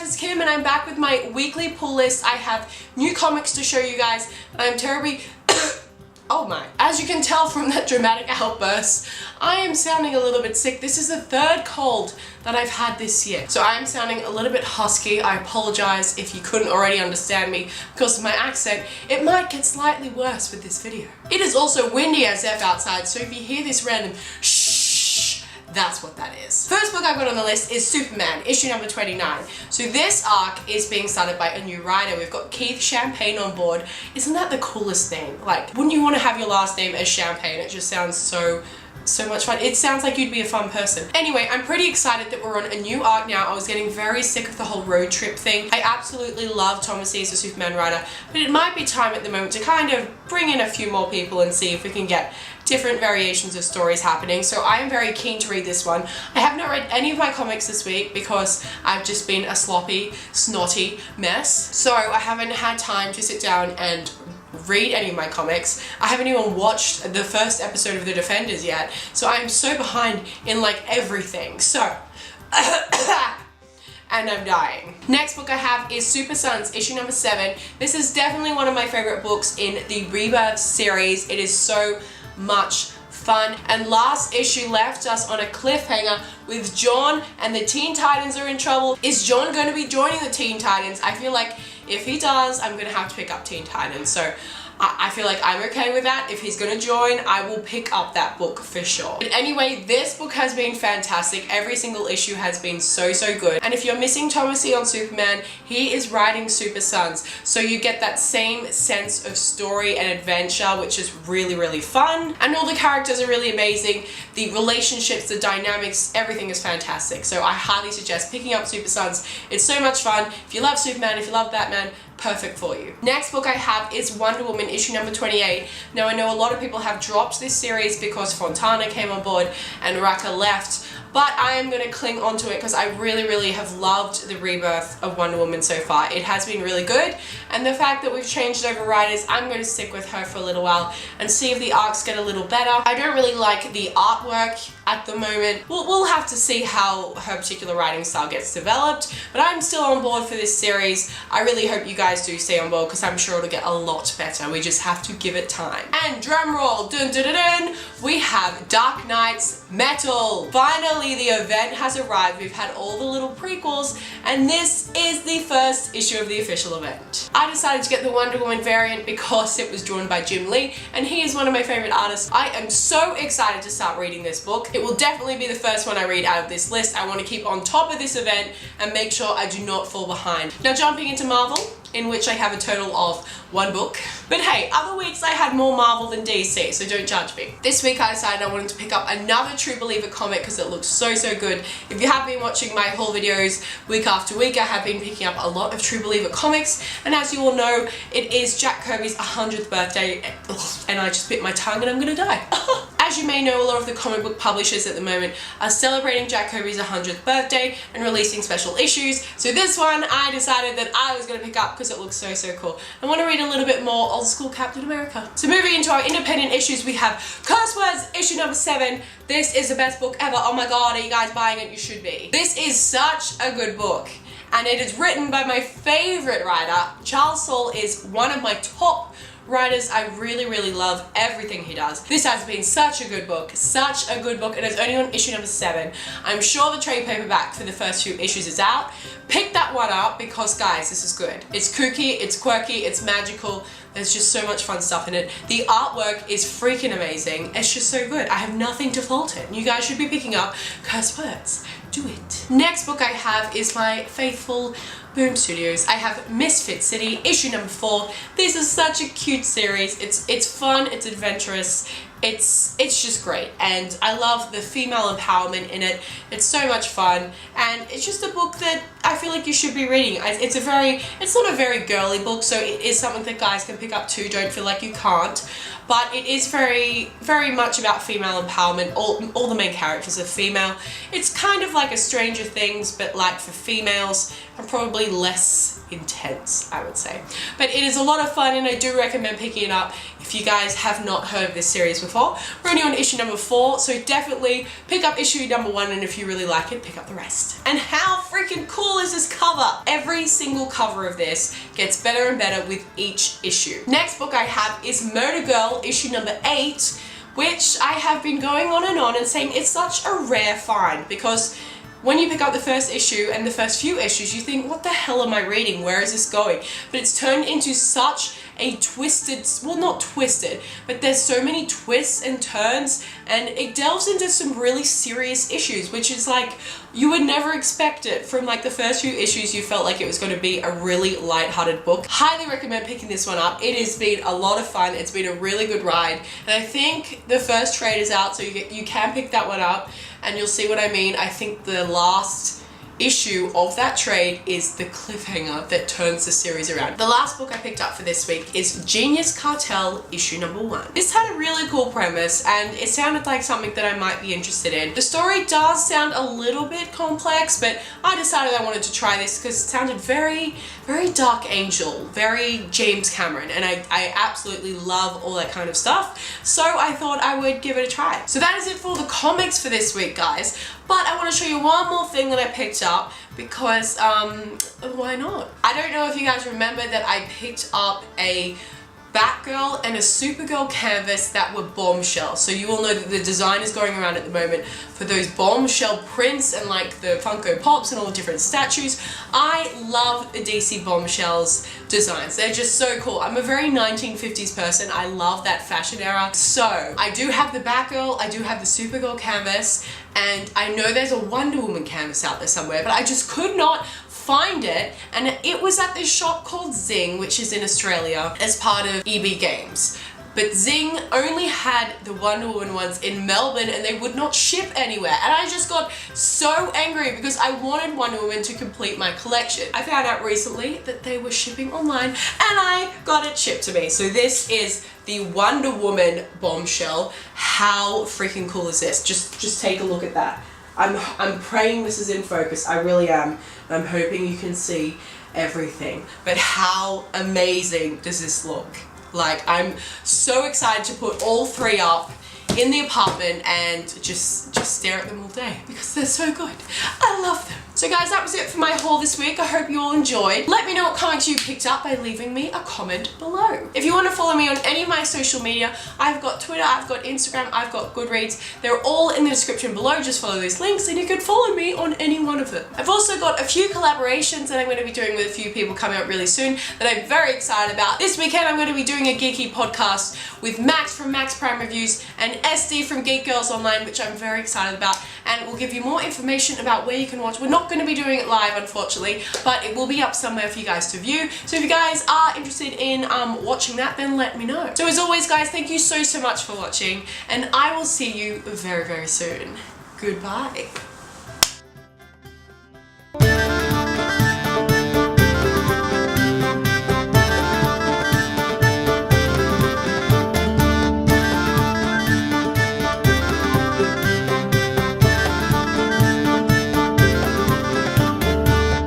it's Kim and I'm back with my weekly pull list. I have new comics to show you guys. I'm terribly oh my. As you can tell from that dramatic outburst, I am sounding a little bit sick. This is the third cold that I've had this year. So I am sounding a little bit husky. I apologize if you couldn't already understand me because of my accent. It might get slightly worse with this video. It is also windy as F outside, so if you hear this random shh, that's what that is. First book I've got on the list is Superman, issue number 29. So this arc is being started by a new writer. We've got Keith Champagne on board. Isn't that the coolest name? Like, wouldn't you want to have your last name as Champagne? It just sounds so much fun. It sounds like you'd be a fun person. Anyway, I'm pretty excited that we're on a new arc now. I was getting very sick of the whole road trip thing. I absolutely love Thomas E as a Superman writer, but it might be time at the moment to kind of bring in a few more people and see if we can get different variations of stories happening. So I am very keen to read this one. I have not read any of my comics this week because I've just been a sloppy, snotty mess. So I haven't had time to sit down and read any of my comics. I haven't even watched the first episode of The Defenders yet, so I'm so behind in like everything. So and I'm dying. Next book I have is Super Sons, issue number 7. This is definitely one of my favorite books in the Rebirth series. It is so much fun, and last issue left us on a cliffhanger with John and the Teen Titans are in trouble. Is John going to be joining the Teen Titans? I feel like if he does, I'm going to have to pick up Teen Titans. So I feel like I'm okay with that. If he's gonna join, I will pick up that book for sure. But anyway, this book has been fantastic. Every single issue has been so good. And if you're missing Thomas E on Superman, he is writing Super Sons. So you get that same sense of story and adventure, which is really fun. And all the characters are really amazing. The relationships, the dynamics, everything is fantastic. So I highly suggest picking up Super Sons. It's so much fun. If you love Superman, if you love Batman, perfect for you. Next book I have is Wonder Woman, issue number 28. Now I know a lot of people have dropped this series because Fontana came on board and Raka left, but I am going to cling onto it because I really have loved the rebirth of Wonder Woman so far. It has been really good, and the fact that we've changed over writers, I'm going to stick with her for a little while and see if the arcs get a little better. I don't really like the artwork at the moment. We'll have to see how her particular writing style gets developed, but I'm still on board for this series. I really hope you guys do stay on board because I'm sure it'll get a lot better. We just have to give it time. And drum roll, dun dun dun dun, we have Dark Knight's Metal. Finally, the event has arrived. We've had all the little prequels, and this is the first issue of the official event. I decided to get the Wonder Woman variant because it was drawn by Jim Lee, and he is one of my favorite artists. I am so excited to start reading this book. It will definitely be the first one I read out of this list. I want to keep on top of this event and make sure I do not fall behind. Now jumping into Marvel, in which I have a total of 1 book. But hey, other weeks I had more Marvel than DC, so don't judge me. This week I decided I wanted to pick up another True Believer comic because it looks so good. If you have been watching my haul videos week after week, I have been picking up a lot of True Believer comics, and as you all know, it is Jack Kirby's 100th birthday, and I just bit my tongue and I'm gonna die. As you may know, a lot of the comic book publishers at the moment are celebrating Jack Kirby's 100th birthday and releasing special issues. So this one I decided that I was going to pick up because it looks so cool. I want to read a little bit more old school Captain America. So moving into our independent issues, we have Curse Words, issue number 7. This is the best book ever. Oh my god, are you guys buying it? You should be. This is such a good book, and it is written by my favorite writer. Charles Soule is one of my top writers. I really love everything he does. This has been such a good book, and it's only on issue number 7. I'm sure the trade paperback for the first few issues is out. Pick that one up because guys, this is good. It's kooky, it's quirky, it's magical. There's just so much fun stuff in it. The artwork is freaking amazing. It's just so good. I have nothing to fault it. You guys should be picking up Curse Words. Do it. Next book I have is my faithful Boom Studios. I have Misfit City, issue number 4. This is such a cute series. It's fun, it's adventurous, it's just great, and I love the female empowerment in it. It's so much fun, and it's just a book that I feel like you should be reading. It's not a very girly book, so it is something that guys can pick up too. Don't feel like you can't. But it is very much about female empowerment. All the main characters are female. It's kind of like a Stranger Things, but like for females, and probably less intense, I would say. But it is a lot of fun, and I do recommend picking it up if you guys have not heard of this series before. We're only on issue number 4, so definitely pick up issue number 1, and if you really like it, pick up the rest. And how freaking cool is this cover? Every single cover of this gets better and better with each issue. Next book I have is Murder Girl, issue number 8, which I have been going on and saying it's such a rare find, because when you pick up the first issue and the first few issues, you think, what the hell am I reading? Where is this going? But it's turned into such a twisted, well, not twisted, but there's so many twists and turns, and it delves into some really serious issues, which is like, you would never expect it. From like the first few issues, you felt like it was going to be a really light-hearted book. Highly recommend picking this one up. It has been a lot of fun. It's been a really good ride, and I think the first trade is out, so you can pick that one up, and you'll see what I mean. I think the last issue of that trade is the cliffhanger that turns the series around. The last book I picked up for this week is Genius Cartel, issue number 1. This had a really cool premise, and it sounded like something that I might be interested in. The story does sound a little bit complex, but I decided I wanted to try this because it sounded very, very Dark Angel, very James Cameron, and I absolutely love all that kind of stuff, so I thought I would give it a try. So that is it for the comics for this week, guys. But I want to show you one more thing that I picked up because, why not? I don't know if you guys remember that I picked up a Batgirl and a Supergirl canvas that were bombshell. So you all know that the design is going around at the moment for those bombshell prints and like the Funko Pops and all the different statues. I love the DC bombshells designs. They're just so cool. I'm a very 1950s person. I love that fashion era. So I do have the Batgirl, I do have the Supergirl canvas, and I know there's a Wonder Woman canvas out there somewhere, but I just could not find it, and it was at this shop called Zing, which is in Australia as part of EB Games. But Zing only had the Wonder Woman ones in Melbourne, and they would not ship anywhere. And I just got so angry because I wanted Wonder Woman to complete my collection. I found out recently that they were shipping online, and I got it shipped to me. So this is the Wonder Woman bombshell. How freaking cool is this? Just take a look at that. I'm praying this is in focus. I really am. I'm hoping you can see everything. But how amazing does this look? Like, I'm so excited to put all 3 up in the apartment and just stare at them all day because they're so good. I love them. So guys, that was it for my haul this week. I hope you all enjoyed. Let me know what comics you picked up by leaving me a comment below. If you want to follow me on any of my social media, I've got Twitter, I've got Instagram, I've got Goodreads. They're all in the description below. Just follow those links and you can follow me on any one of them. I've also got a few collaborations that I'm going to be doing with a few people coming up really soon that I'm very excited about. This weekend I'm going to be doing a geeky podcast with Max from Max Prime Reviews and SD from Geek Girls Online, which I'm very excited about, and we'll give you more information about where you can watch. We're not going to be doing it live, unfortunately, but it will be up somewhere for you guys to view. So if you guys are interested in watching that, then let me know. So as always, guys, thank you so much for watching, and I will see you very, very soon. Goodbye.